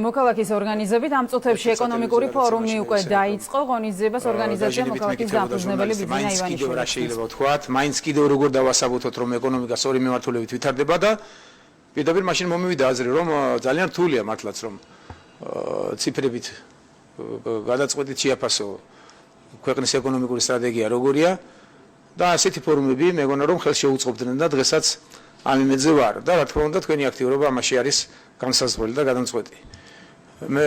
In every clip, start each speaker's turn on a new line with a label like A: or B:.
A: მოქალაქის ორგანიზებით ამ წუთებში ეკონომიკური ფორუმი უკვე დაიწყო. ღონისძიებას ორგანიზაცია მოქალაქის დამფუძნებელი ბიძინა ივანიშვილი.
B: შეიძლება ვთქვათ, მაინც კიდევ როგორ დავასაბუთოთ, რომ ეკონომიკა სწორი მიმართულებით ვითარდება და პირდაპირ მაშინ მომივიდა აზრი, რომ ძალიან რთულია მართლაც, რომ ციფრებით გადაწყვეტით შეაფასო ქვეყნის ეკონომიკური სტრატეგია როგორია და ასეთი ფორუმები მეგონა რომ ხელს შეუწყობდნენ და დღესაც ამ იმედზე ვარ და რა თქმა უნდა თქვენი აქტიურობა ამაში არის განსაზღვრელი და გადამწყვეტი. მე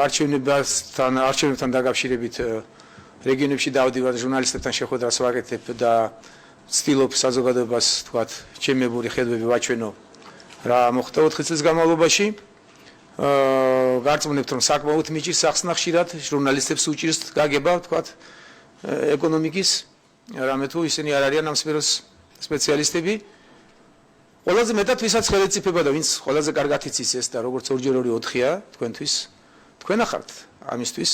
B: არჩევნებთან დაკავშირებით რეგიონებში დავდივარ ჟურნალისტებთან შეხვედრას ვაკეთებ და ვცდილობ საზოგადოებას თქვათ ჩემებური ხედვები ვაჩვენო რა მოხდა 4 წლის განმავლობაში. გარწმუნებთ რომ საკმაოდ მიჭირს ახსნა ხშირად ჟურნალისტებს უჭირს გაგება თქვათ ეკონომიკის რამე თუ ისინი არ არიან ამ სფეროს სპეციალისტები. ყველაზე მეტად ვისაც ხელეწიფება და ვინც ყველაზე კარგად იცის ეს და როგორც 2x2 4-ია თქვენთვის თქვენ ახართ ამისთვის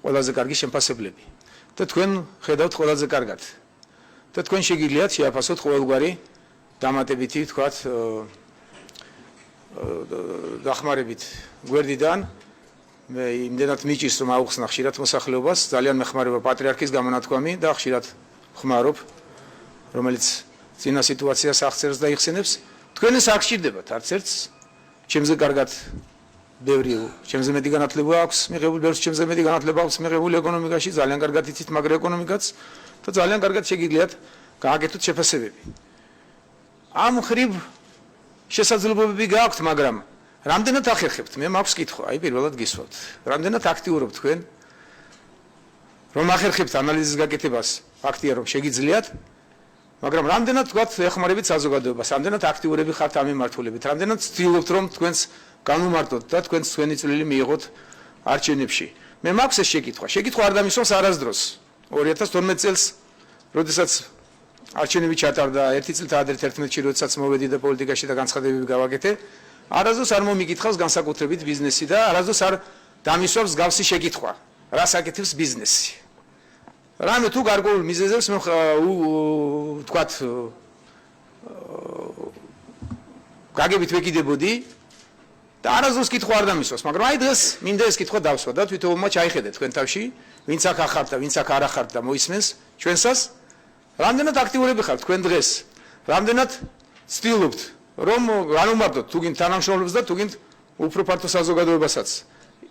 B: ყველაზე კარგი შემფასებლები და თქვენ ხედავთ ყველაზე კარგად და თქვენ შეგიძლიათ შეაფასოთ ყოველგვარი დამატებითი თქვათ დახმარებით გვერდიდან მე იმდენად მიჭირს რომ აუხსნა ხშირად მოსახლეობას ძალიან მეხმარება პატრიარქის გამონათქვამი და ხშირად ხმარობ რომელიც წინა სიტუაციას აღწერს და იხსენებს თქვენ ეს არ გჭირდებათ არც ერთს ჩემზე კარგად ბევრი ჩემზე მეტი განათლება აქვს მიღებული ბევრს ჩემზე მეტი განათლება აქვს მიღებული ეკონომიკაში ძალიან კარგად იცით მაგროეკონომიკაც და ძალიან კარგად შეგიძლიათ გააკეთოთ შეფასებები ამ ხრივ შესაძლებლობები გააქვთ მაგრამ რამდენად ახერხებთ მე მაქვს კითხვა აი პირველად გისვათ რამდენად აქტიურობთ თქვენ რომ ახერხებთ ანალიზის გაკეთებას ფაქტია რომ შეგიძლიათ მაგრამ რამდენად თქვათ ეხმარებით საზოგადოებას, რამდენად აქტიურები ხართ ამ მიმართულებით, რამდენად ცდილობთ რომ თქვენს განუმარტოთ და თქვენს თქვენი წვლილი მიიღოთ არჩევნებში. მე მაქვს ეს შეკითხვა. შეკითხვა არ დამისვამს არასდროს. 2012 წელს, როდესაც არჩევნები ჩატარდა 1 წლით ადრე 11-ში, როდესაც მოვედი და პოლიტიკაში და განცხადებები გავაკეთე, არასდროს არ მომიკითხავს განსაკუთრებით ბიზნესი და არასდროს არ დამისვამს გავსი შეკითხვა. რას აკეთებს ბიზნესი? რამე თუ გარკვეულ მიზეზებს მე ვთქვათ გაგებით ვეკიდებოდი და არასდროს კითხვა არ დამისვას, მაგრამ აი დღეს მინდა ეს კითხვა დავსვა და თვითონმა ჩაიხედეთ თქვენ თავში, ვინც აქ ახართ და ვინც აქ არ ახართ და მოისმენს ჩვენსას, რამდენად აქტიურები ხართ თქვენ დღეს, რამდენად ცდილობთ რომ განუმარტოთ თუ გინდ თანამშრომლებს და თუ გინდ უფრო ფართო საზოგადოებასაც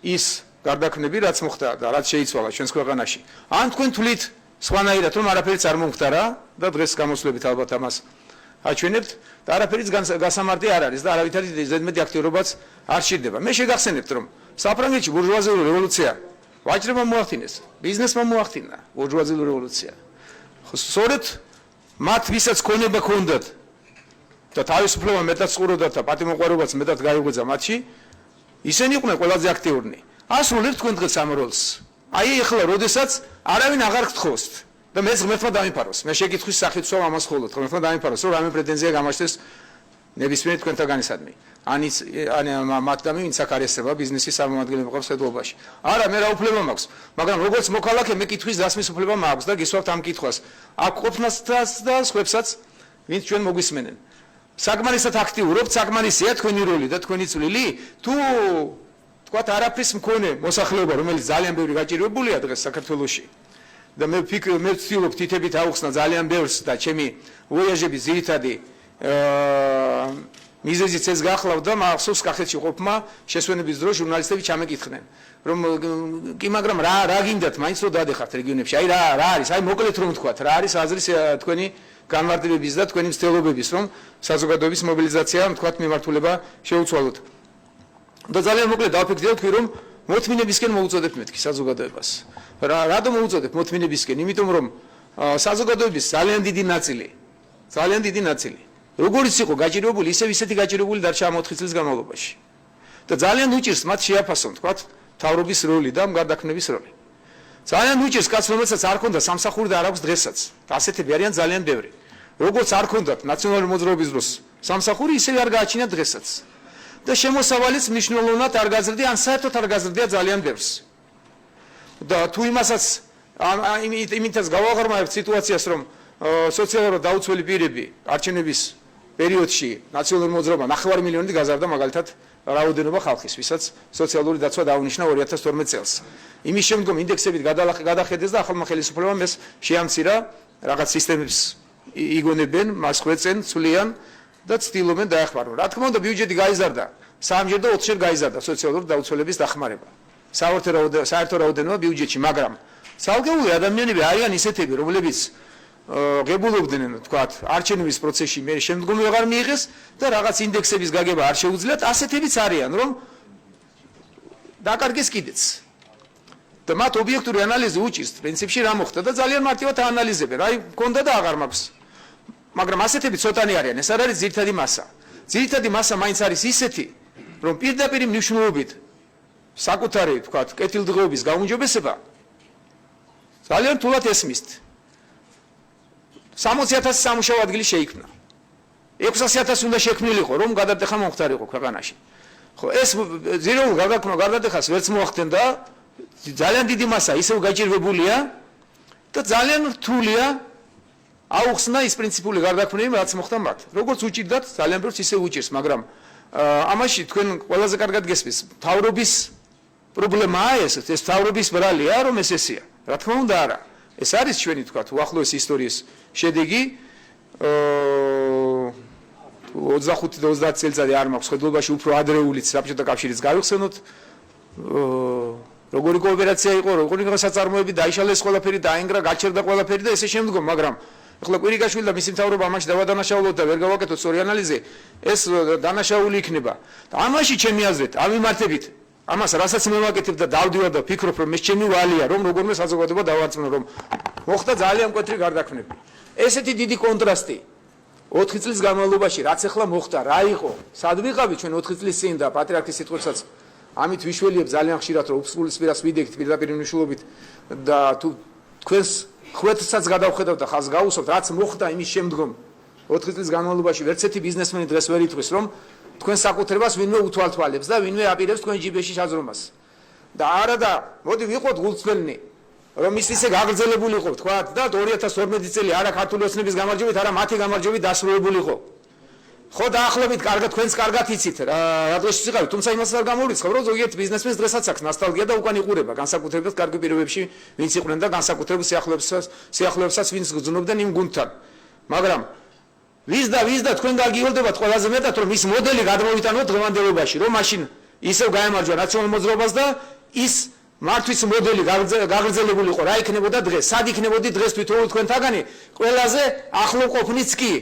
B: ის გარდაქმნები რაც მოხდა და რაც შეიცვალა ჩვენს ქვეყანაში. ან თქვენ თვლით სხვანაირად რომ არაფერიც არ მომხდარა და დღეს გამოსვლებით ალბათ ამას აჩვენებთ და არაფერიც გასამარტი არ არის და არავითარი ზედმეტი აქტიურობაც არ სჭირდება. მე შეგახსენებთ რომ საფრანგეთში ბურჟუაზიული რევოლუცია ვაჭრებმა მოახდინეს, ბიზნესმა მოახდინა ბურჟუაზიული რევოლუცია. სწორედ მათ ვისაც ქონება ჰქონდათ და თავისუფლება მეტად სყუროდათ და პატიმოყვარეობაც მეტად გაიღვიძა მათში, ისინი იყვნენ ყველაზე აქტიურნი. ასრულებთ თქვენ დღეს ამ როლს. აი ეხლა როდესაც არავინ აღარ გთხოვთ და მეც ღმერთმა დამიფაროს. მე შეკითხვის სახით ვსვამ ამას ხოლოდ, ღმერთმა დამიფაროს, რომ რამე პრეტენზია გამაჩნდეს ნებისმიერ თქვენთაგანისადმი. ან მათგანი ვინც აქ არესება ბიზნესის წარმომადგენლები ყავს ხედულობაში. არა, მე რა უფლება მაქვს, მაგრამ როგორც მოქალაქე მე კითხვის დასმის უფლება მაქვს და გისვავთ ამ კითხვას. აქ ყოფნასაც და სხვებსაც ვინც ჩვენ მოგვისმენენ. საკმარისად აქტიურობთ, საკმარისია თქვენი როლი და თქვენი წვლილი, თუ თქვათ არაფრის მქონე მოსახლეობა რომელიც ძალიან ბევრი გაჭირვებულია დღეს საქართველოში და მე ვცდილობ თითებით აუხსნა ძალიან ბევრს და ჩემი ვოიაჟების ძირითადი მიზეზიც ეს გახლავდა მახსოვს კახეთში ყოფმა შესვენების დროს ჟურნალისტები ჩამეკითხნენ რომ კი მაგრამ რა გინდათ მაინც რომ დადეხართ რეგიონებში აი რა არის აი მოკლედ რომ ვთქვათ რა არის აზრის თქვენი განმარტებების და თქვენი მცდელობების რომ საზოგადოების მობილიზაცია ვთქვათ მიმართულება შეუცვალოთ და ძალიან მოკლედ დავფიქრდი თქვი რომ მოთმინებისკენ მოუწოდებთ მეთქი საზოგადოებას. რატომ მოუწოდებთ მოთმინებისკენ? იმიტომ რომ საზოგადოების ძალიან დიდი ნაწილი როგორც იყო გაჭირვებული, ისევ ისეთი გაჭირვებული დარჩა ამ 4 წლის განმავლობაში. და ძალიან უჭირს მათ შეაფასონ, თქვათ, თავრობის როლი და გარდაქმნების როლი. ძალიან უჭირს კაც რომელსაც არ ქონდა სამსახური და არ აქვს დღესაც. ასეთები არიან ძალიან ბევრი. როგორც არ ქონდათ ნაციონალური მოძრაობის დროს სამსახური, ისევ არ გააჩინათ დღესაც. და შემოსავალიც მნიშვნელოვნად არ გაზრდია, ან საერთოდ არ გაზრდია ძალიან ბევრს. და თუ იმასაც იმითაც გავაღრმავებთ სიტუაციას, რომ სოციალურად დაუცველი პირები არჩევნების პერიოდში ნაციონალური მოძრაობა 9 მილიონი გაზარდა მაგალითად რაოდენობა ხალხის, ვისაც სოციალური დაცვა დაუნიშნა 2012 წელს. იმის შემდგომ ინდექსებით გადახედეს და ახალმა ხელისუფლებამ ეს შეამცირა, რაღაც სისტემებს იგონებენ, მას ხვეწენ, ცვლიან და ცდილობენ დაეხმარონ. რა თქმა უნდა, ბიუჯეტი გაიზარდა, 3-ჯერ და 4-ჯერ გაიზარდა სოციალური დაუცველების დახმარება. საერთო რაოდენობა ბიუჯეტში, მაგრამ ცალკეული ადამიანები არიან ისეთები, რომლებიც ღებულობდნენ, თქვათ, არჩევნების პროცესში მე შემდგომ ვეღარ მიიღეს და რაღაც ინდექსების გაგება არ შეუძლიათ, ასეთებიც არიან, რომ დაკარგეს კიდეც. და მათ ობიექტური ანალიზი უჭირს, პრინციპში რა მოხდა და ძალიან მარტივად აანალიზებენ. აი, მქონდა და აღარ მაქვს. მაგრამ ასეთები ცოტანი არიან, ეს არ არის ძირითადი მასა. ძირითადი მასა მაინც არის ისეთი, რომ პირდაპირ მნიშვნელობით საკუთარი, თქვათ, კეთილდღეობის გაუმჯობესება ძალიან თულად ესმისთ. 60,000 სამუშაო ადგილი შეიქმნა. 600,000 უნდა შექმნილიყო, რომ გადატეხა მომხდარიყო ქვეყანაში. ხო, ეს ზირეულ გადატეხას ვერც მოახდენდა, ძალიან დიდი მასა ისევ გაჭირვებულია და ძალიან რთულია აუხსნა ის პრინციპული გარდაქმნები, რაც მოხდა მათ. როგორც უჭირდათ, ძალიან ბევრს ისევ უჭირს, მაგრამ ამაში თქვენ ყველაზე კარგად გესმის, მთავრობის პრობლემაა ეს მთავრობის ბრალია, რომ ესეა. რა თქმა უნდა არა. ეს არის ჩვენი თქვათ უახლოესი ისტორიის შედეგი 25 და 30 წელიწადი არ მაქვს ხედულობაში უფრო ადრეულიც საბჭოთა კავშირის გავიხსენოთ როგორი კოოპერაცია იყო როგორი საწარმოები დაიშალეს ყველაფერი დაინგრა გაჩერდა ყველაფერი და ესე შემდგომ მაგრამ ახლა კვირიკაშვილი და მისი მთავრობა ამაში დავადანაშაულოთ და ვერ გავაკეთოთ სწორი ანალიზი ეს დანაშაული იქნება და ამაში ჩემი აზრით ამიმართებით ამას რასაც მევაკეთებ და დავდივარ და ვფიქრობ რომ ეს ჩემი ვალია რომ როგორმე საზოგადოება დავარწმუნო რომ მოხდა ძალიან მკვეთრი გარდაქმნები ესეთი დიდი კონტრასტი 4 წლის განმავლობაში რაც ახლა მოხდა რა იყო სად ვიყავით ჩვენ 4 წლის წინ და პატრიარქის სიტყვებსაც ამით ვიშველიებ ძალიან ხშირად რომ უპსულისპირას ვიდექით პირდაპირ მნიშვნელობით და თუ თქვენს ხვეთსაც გადავხედავთ და ხაზს გაუსვამთ რაც მოხდა იმის შემდგომ 4 წლის განმავლობაში ვერც ერთი ბიზნესმენი დღეს ვერ იტყვის რომ თქვენ საკუთრებას ვინმე უთვალთვალებს და ვინმე აპირებს თქვენ ჯიბეში შაზრომას და არა და მოდი ვიყოთ გულწრფელნი რომ ის ისე გაგრძელებულიყო თქვა და 2012 წელი არა ქართული ოცნების გამარჯვებით არა მათი გამარჯვებით დასრულებულიყო ხო დაახლოებით კარგად თქვენს კარგად იცით რა დღეში ვიყავით თუმცა იმასაც არ გამოვრიცხავ რომ ზოგიერთ ბიზნესმენს დღესაც აქვს ნოსტალგია და უკან იყურება განსაკუთრებით კარგი პირობებში ვინც იყვნენ და განსაკუთრებით სიახლოვებსაც ვინც გძნობდნენ იმ გუნდთან მაგრამ ვის და თქვენ გაგიოლდებათ ყველაზე მეტად რომ ის მოდელი გადმოვიტანოთ დღევანდელობაში რომ მაშინ ისევ გაემარჯვა ნაციონალურ მოძრაობას და ის მართვის მოდელი გაგრძელებულიყო რა იქნებოდა დღეს სად იქნებოდი დღეს თვითონ თქვენთაგანი ყველაზე ახლო ყოფნიც კი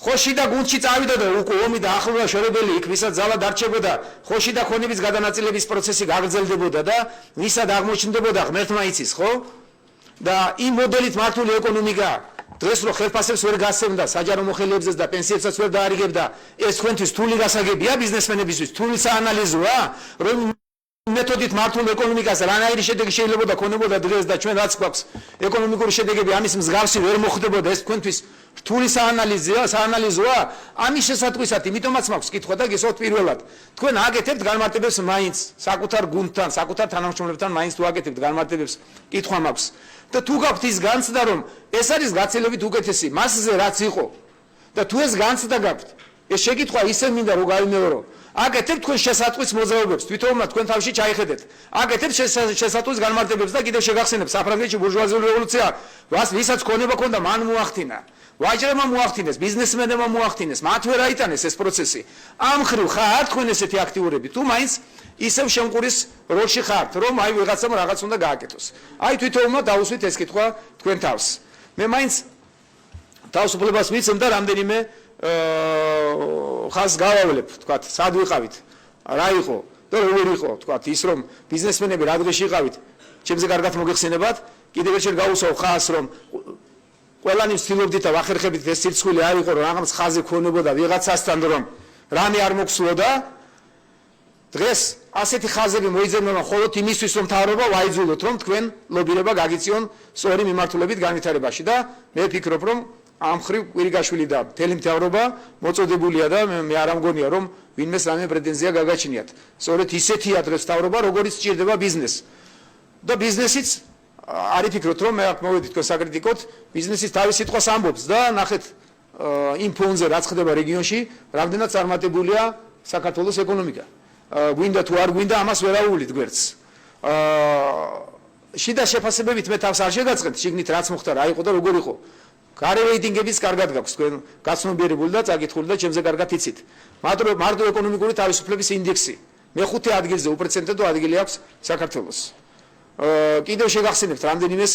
B: ხოში და გუნდში წავიდა და უკვე ომი და ახლო შორებელი იქ ვისაც ძალა დარჩებოდა ხოში და ქონების გადანაწილების პროცესი გაგრძელდებოდა და ვისაც აღმოჩნდებოდა ღმერთმა იცის ხო და იმ მოდელით მართული ეკონომიკა დღეს რო ხელფასებს ვერ გასცემდა საჯარო მოხელეებსაც და პენსიებსაც ვერ დაარიგებდა ეს თქვენთვის თული გასაგებია ბიზნესმენებისთვის თული საანალიზოა რომ მეთოდით მართულ ეკონომიკას რანაირი შედეგი შეიძლება ქონებოდა დღეს და ჩვენ რაც გვაქვს ეკონომიკური შედეგები ამის მსგავსი ვერ მოხდებოდა ეს თქვენთვის რთული საანალიზოა ამის შესატყვისად იმიტომაც მაქვს კითხვა და გესვათ პირველად თქვენ აკეთებთ განმარტებებს მაინც საკუთარ გუნდთან საკუთარ თანამშრომლებთან მაინც თუ აკეთებთ განმარტებებს კითხვა მაქვს და თუ გაქვთ ის განცდა რომ ეს არის გაცილებით უკეთესი მასზე რაც იყო და თუ ეს განცდა გაქვთ ეს შეკითხვა ისე მინდა რომ გავიმეორო აკეთებთ თქვენ შესატყვის მოძრაობებს თვითონაც თქვენ თავში ჩაიხედეთ აკეთებთ შესატყვის განმარტებებს და კიდევ შეგახსენებთ საფრანგეთში ბურჟუაზიული რევოლუცია ვისაც ქონება ქონდა მან მოახდინა ვაჭრებმა მოახდინეს ბიზნესმენებმა მოახდინეს მათ ვერ აიტანეს ეს პროცესი ამ ხრივ ხარ თქვენ ესეთი აქტიურები თუ მაინც ისევ შემყურის როლში ხართ რომ აი ვიღაცამ რაღაც უნდა გააკეთოს აი თვითონმა დაუსვით ეს კითხვა თქვენ თავს მე მაინც თავისუფლებას ვიცემ და რამდენიმე ხაზს გავავლებ თქვათ სად ვიყავით რა იყო და როგორ იყო თქვათ ის რომ ბიზნესმენები რა დღეში იყავით ჩემზე კარგად მოგეხსენებათ კიდევ ერთხელ გავუსვავ ხაზს რომ ყველანი ვცდილობდით და ვახერხებით ეს სირცხვილი არ იყო რომ რაღაც ხაზი ქონებოდა ვიღაცასთან რომ რამე არ მოგსულოდა დღეს ასეთი ხაზები მოიძებნება მხოლოდ იმისთვის რომ მთავრობა ვაიძულოთ რომ თქვენ ლობირება გაგიწიონ სწორი მიმართულებით განვითარებაში და მე ვფიქრობ რომ ამ ხრივ კვირიკაშვილი და მთელი მთავრობა მოწოდებულია და მე არ ამგონია რომ ვინმეს რამე პრეტენზია გაგაჩნიათ სწორედ ისეთია დღეს მთავრობა როგორც სჭირდება ბიზნესს და ბიზნესიც არის ფიქრობთ რომ მე აქ მოვედი თქვენ საკრიტიკოთ ბიზნესის თავის სიტყვას ამბობს და ნახეთ იმ ფონზე რაც ხდება რეგიონში რამდენად წარმატებულია საქართველოს ეკონომიკა. გვინდა თუ არ გვინდა ამას ვერ აუვლით გვერდს. შიდა შეფასებებით მე თავს არ შეგაწყებთ, შიგნით რაც მოხდა, რა იყო და როგორ იყო. გარე რეიტინგებიც კარგად გაქვს, თქვენ გაცნობიერებული და წაკითხული და ჩემზე კარგად იცით. მარტო ეკონომიკური თავისუფლების ინდექსი მეხუთე ადგილზე უპრეცედენტო ადგილი აქვს საქართველოს. კიდევ შეგახსენებთ რამდენიმეს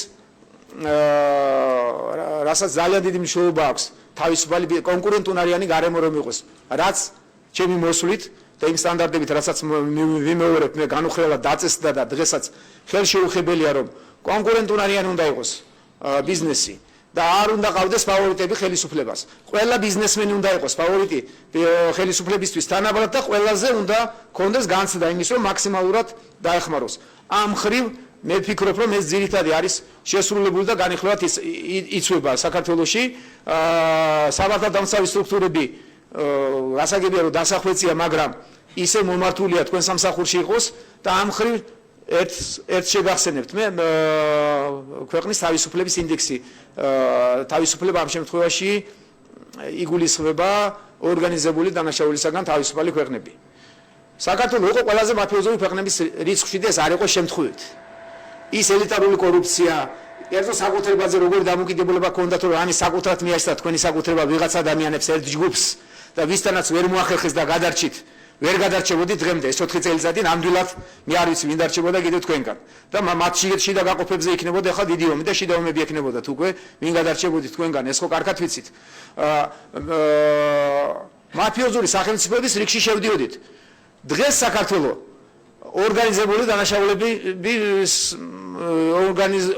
B: რასაც ძალიან დიდი მნიშვნელობა აქვს თავისუფალი კონკურენტუნარიანი გარემო რომ იყოს, რაც ჩემი მოსვლით და იმ სტანდარტებით, რასაც ვიმეორებ მე განუხრელად დაწესდა და დღესაც ხელშეუხებელია რომ კონკურენტუნარიანი უნდა იყოს ბიზნესი და არ უნდა ყავდეს ფავორიტები ხელისუფლებას. ყველა ბიზნესმენი უნდა იყოს ფავორიტი ხელისუფლებისთვის თანაბრად და ყველაზე უნდა კონდეს განცდა იმის რომ მაქსიმალურად დაეხმაროს. ამ მხრივ მე ვფიქრობ რომ ეს ძირითადი არის შესრულებული და განიხილვად იწვება საქართველოში საბართალდამცავი სტრუქტურები გასაგებია რომ დასახვეწია მაგრამ ისე მომართულია თქვენ სამსახურში იყოს და ამ მხრივ ერთ შეგახსენებთ მე ქვეყნის თავისუფლების ინდექსი თავისუფლება ამ შემთხვევაში იგულისხმება ორგანიზებული დანაშაულისაგან თავისუფალი ქვეყნები. საქართველო იყო ყველაზე მაფიოზური ქვეყნების რიცხვში და ეს არ იყო შემთხვევით. ის ელიტარული კორუფცია, ერთო საკუთრებაზე როგორი დამოკიდებულება ჰქონდათ რომ ამის საკუთრად მიაჩნდათ თქვენი საკუთრება ვიღაც ადამიანებს ერთ ჯგუფს და ვისთანაც ვერ მოახერხეს და გადარჩით. ვერ გადარჩებოდით დღემდე ეს 4 წელიწადი ნამდვილად მე არ ვიცი ვინ დარჩებოდა კიდევ თქვენგან და მათ შიდა გაყოფებზე იქნებოდა ახლა დიდი ომი და შიდა ომები ექნებოდათ უკვე ვინ გადარჩებოდით თქვენგან ეს ხო კარგად ვიცით მაფიოზური სახელმწიფოების რიგში შევდიოდით დღეს საქართველოს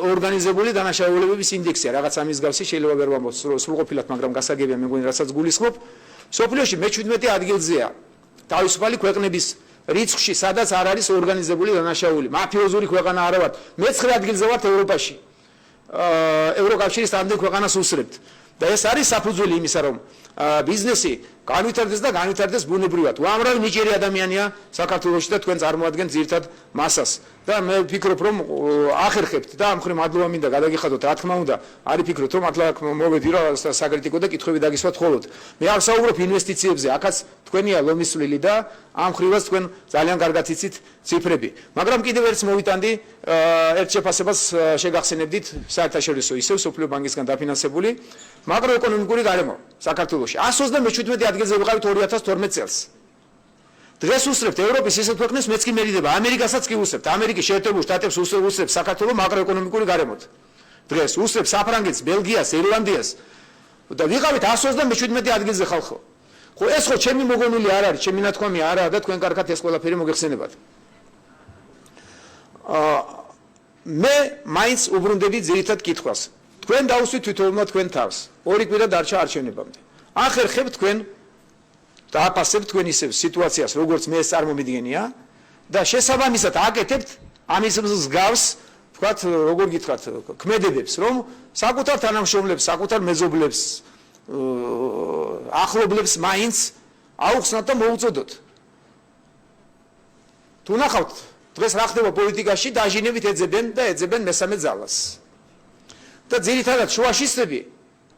B: ორგანიზებული დანაშაულებების ინდექსია რაღაც ამის გავსი შეიძლება ვერ ვამბობ სრულყოფილად მაგრამ გასაგებია მე მგონი რასაც გულისხმობ სოფლიოში მე-17 ადგილზეა თავისუფალი ქვეყნების რიცხვში სადაც არ არის ორგანიზებული დანაშაული მაფიოზური ქვეყანა არა ვართ მე-9 ადგილზე ვართ ევროპაში ევროკავშირის ამდენ ქვეყანას უსწრებთ და ეს არის საფუძველი იმისა რომ ბიზნესი განვითარდეს და განვითარდეს ბუნებრივად. უამრავი ნიჭიერი ადამიანია საქართველოში და თქვენ წარმოადგენთ ძირითად მასას. და მე ვფიქრობ რომ ახერხებთ და ამ მხრივ მადლობა მინდა გადაგიხადოთ რა თქმა უნდა. არ ვფიქრობთ რომ მართლა მოვედი რა საკრიტიკო და კითხვები დაგისვათ ხოლოდ. მე არ ვსაუბრობ ინვესტიციებზე, აქაც თქვენია ლომისვლილი და ამ მხრივაც თქვენ ძალიან კარგად იცით ციფრები. მაგრამ კიდევ ერთს მოვიტანდი ერთ შეფასებას შეგახსენებდით საერთაშორისო ისევ სოფლიო ბანკისგან დაფინანსებული მაკროეკონომიკური გარემო საქართველოში 127 ადგილზე ვიყავით 2012 წელს. დღეს უსწრებთ ევროპის ისეთ ქვეყნებს მეც კი მერიდება, ამერიკასაც კი უსწრებთ, ამერიკის შეერთებულ შტატებს უსწრებთ საქართველოს მაკროეკონომიკური გარემოთ. დღეს უსწრებთ საფრანგეთს, ბელგიას, ირლანდიას და ვიყავით 127 ადგილზე ხალხო. ხო ეს ხო ჩემი მოგონული არ არის, ჩემი ნათქვამი არაა და თქვენ კარგად ეს ყველაფერი მოგეხსენებათ. მე მაინც უბრუნდები ძირითად კითხვას. თქვენ დაუსვით თვითონულად თქვენ თავს. ორი კვირა დარჩა არჩევნებამდე. ახერხებთ თქვენ დააფასებთ თქვენ ისევ სიტუაციას, როგორც მე ეს წარმომიდგენია და შესაბამისად აკეთებთ ამის მსგავს, ვთქვათ, როგორ გითხრათ, ქმედებებს, რომ საკუთარ თანამშრომლებს, საკუთარ მეზობლებს, ახლობლებს მაინც აუხსნათ და მოუწოდოთ. თუ ნახავთ, დღეს რა ხდება პოლიტიკაში, დაჟინებით ეძებენ და ეძებენ მესამე ძალას. და ძირითადად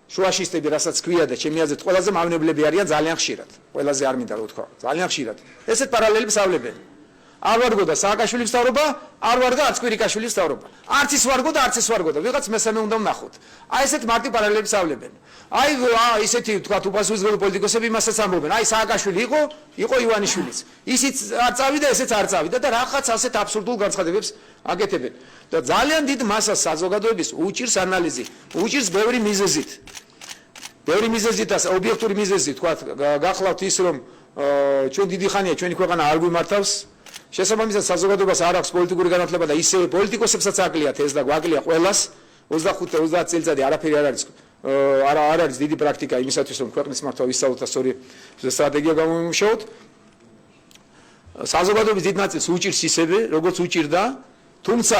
B: შუაშისტები, რასაც ქვია და ჩემი აზრით ყველაზე მავნებლები არიან ძალიან ხშირად. ყველაზე არ მინდა რომ თქვა, ძალიან ხშირად. ესეთ პარალელებს ავლებენ. არ ვარგო და სააკაშვილის მთავრობა, არ ვარგა არც კვირიკაშვილის მთავრობა. არც ის ვარგო და არც ეს ვარგო და ვიღაც მესამე უნდა ვნახოთ. აი ესეთ მარტივ პარალელებს ავლებენ. აი ისეთი თქვა უპასუხისმგებლო პოლიტიკოსები იმასაც ამბობენ. აი სააკაშვილი იყო ივანიშვილიც. ისიც არ წავიდა, ესეც არ წავიდა და რაღაც ასეთ აბსურდულ განცხადებებს აკეთებენ. და ძალიან დიდ მასას საზოგადოების უჭირს ანალიზი, უჭირს ბევრი მიზეზით. ბევრი მიზეზით და ობიექტური მიზეზით, თქვა გახლავთ ის რომ ჩვენ დიდი ხანია ჩვენი ქვეყანა არ გვიმართავს. შესაბამისად საზოგადოებას არ აქვს პოლიტიკური განათლება და ისე პოლიტიკოსებსაც აკლიათ ეს და გვაკლია ყველას 25-30 წელიწადი არაფერი არ არის არ არის დიდი პრაქტიკა იმისათვის რომ ქვეყნის მართვა ვისწავლოთ და სწორი სტრატეგია გამომიმუშაოთ. საზოგადოების დიდ ნაწილს უჭირს ისევე როგორც უჭირდა, თუმცა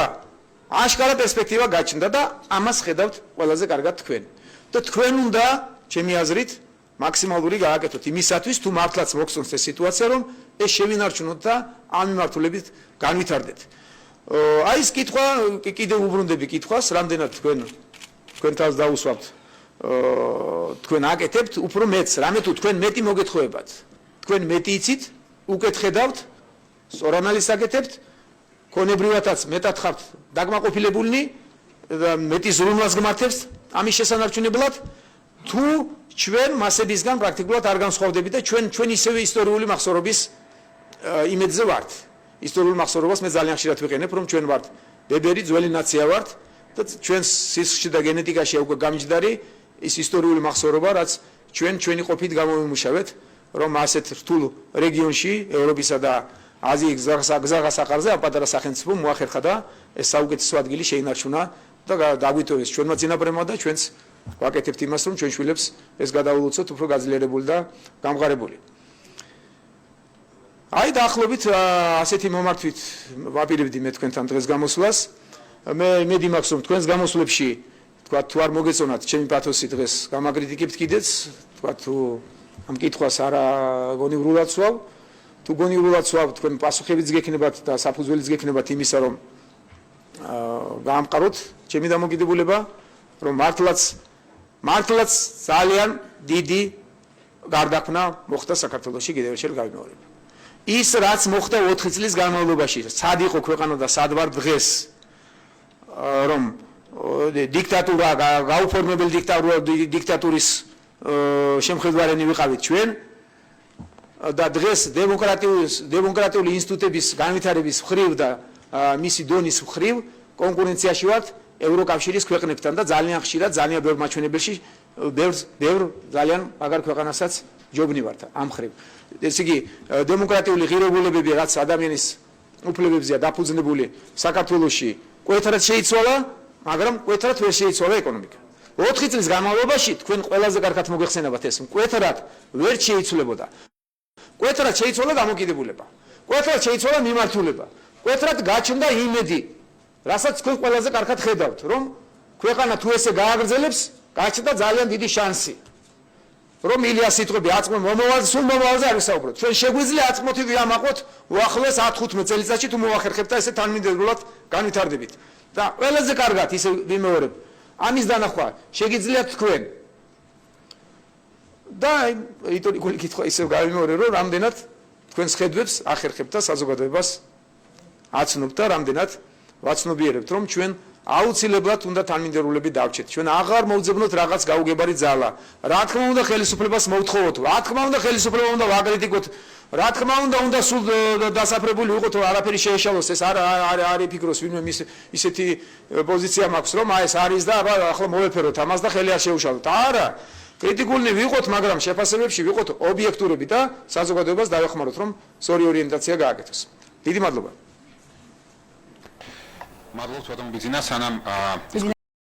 B: აშკარა პერსპექტივა გაჩნდა და ამას ხედავთ ყველაზე კარგად თქვენ. და თქვენ უნდა, ჩემი აზრით, მაქსიმალური გააკეთოთ იმისათვის, თუ მართლაც მოგწონს ეს სიტუაცია, რომ ეს შევინარჩუნოთ და ამ მიმართულებით განვითარდეთ. აი ეს კითხვა, კიდევ უბრუნდები კითხვას, რამდენად თქვენ თავს დაუსვამთ, თქვენ აკეთებთ, უფრო მეც, რამე თუ თქვენ მეტი მოგეთხოვებათ. თქვენ მეტი იცით, უკეთ ხედავთ, სწორ ანალიზს აკეთებთ, ქონებრივადაც მეტად ხართ დაკმაყოფილებულნი და მეტი ზრუნვას გმართებთ ამის შესანარჩუნებლად, თუ ჩვენ მასებისგან პრაქტიკულად არ განსხვავდებით და ჩვენ ისევე ისტორიული მახსოვრობის იმედზე ვართ. ისტორიულ მახსოვრობას მე ძალიან ხშირად ვიყენებ, რომ ჩვენ ვართ ბებერი, ძველი ნაცია ვართ და ჩვენს სისხლში და გენეტიკაში უკვე გამჯდარი ის ისტორიული მახსოვრობა, რაც ჩვენი ყოფით გამოვიმუშავეთ, რომ ასეთ რთულ რეგიონში, ევროპისა და აზიის გზაღასახარზე ამ პატარა სახელმწიფო მოახერხა და ეს საუკეთესო ადგილი შეინარჩუნა და დაგვიტოვეს ჩვენმა წინაპრებმა და ჩვენც ვაკეთებთ იმას, რომ ჩვენ შვილებს ეს გადაულოცოთ უფრო გაძლიერებული და გამყარებული. აი დაახლოებით ასეთი მომართვით ვაპირებდი მე თქვენთან დღეს გამოსვლას. მე იმედი მაქვს, რომ თქვენს გამოსვლებში თქვა თუ არ მოგეწონათ ჩემი პათოსი დღეს გამაკრიტიკებთ კიდეც, თქვა თუ ამ კითხვას არა გონივრულად სვავ, თუ გონივრულად სვავ თქვენ პასუხებიც გექნებათ და საფუძველიც გექნებათ იმისა, რომ გაამყაროთ ჩემი დამოკიდებულება, რომ მართლაც ძალიან დიდი გარდაქმნა მოხდა საქართველოში კიდევ ერთხელ გავიმეორებ. ის რაც მოხდა 4 წლის განმავლობაში, სად იყო ქვეყანა და სად ვარ დღეს, რომ დიქტატურა, გაუფორმებელი დიქტატურის შემხედვარენი ვიყავით ჩვენ და დღეს დემოკრატიული ინსტიტუტების განვითარების მხრივ და მისი დონის მხრივ კონკურენციაში ვართ ევროკავშირის ქვეყნებთან და ძალიან ხშირად ძალიან ბევრ მაჩვენებელში ბევრ ძალიან მაგარ ქვეყანასაც ჯობნივართ ამ მხრივ. ესე იგი დემოკრატიული ღირებულებები რაც ადამიანის უფლებებზეა დაფუძნებული საქართველოში კვეთრად შეიცვალა, მაგრამ კვეთრად ვერ შეიცვალა ეკონომიკა. 4 წლის განმავლობაში თქვენ ყველაზე კარგად მოგეხსენებათ ეს, კვეთრად ვერ შეიცვლებოდა. კვეთრად შეიცვალა დამოკიდებულება. კვეთრად შეიცვალა მიმართულება. კვეთრად გაჩნდა იმედი, რასაც თქვენ ყველაზე კარგად ხედავთ, რომ ქვეყანა თუ ესე გააგრძელებს, გაჩნდა ძალიან დიდი შანსი. რომ ილია სიტყვები აწმო მომავალზე, სულ მომავალზე არ ვისაუბროთ. ჩვენ შეგვიძლია აწმოთი ვიამაყოთ უახლოეს 10-15 წელიწადში თუ მოახერხებთ და ესე თანმიმდევრულად განვითარდებით. და ყველაზე კარგად ისე ვიმეორებ. ამის დანახვა შეგიძლიათ თქვენ. და რიტორიკული კითხვა ისე გავიმეორე, რომ რამდენად თქვენს ხედვებს ახერხებთ და საზოგადოებას აცნობთ და რამდენად ვაცნობიერებთ, რომ ჩვენ აუცილებლად უნდა თანმიმდევრულები დავჭეთ. ჩვენ აღარ მოვძებნოთ რაღაც გაუგებარი ძალა. რა თქმა უნდა ხელისუფლებას მოვთხოვოთ, რა თქმა უნდა ხელისუფლება უნდა ვაკრიტიკოთ, რა თქმა უნდა სულ დასაფრებული ვიყოთ, რომ არაფერი შეეშალოს, ეს არ იფიქროს ვინმე ისეთი პოზიცია მაქვს, რომ ეს არის და ახლა მოვეფეროთ ამას და ხელი არ შეუშალოთ. არა, კრიტიკულნი ვიყოთ, მაგრამ შეფასებებში ვიყოთ ობიექტურები და საზოგადოებას დავეხმაროთ, რომ სწორი ორიენტაცია გააკეთოს. დიდი მადლობა.
C: მადლობთ ბატონო ბიძინა, სანამ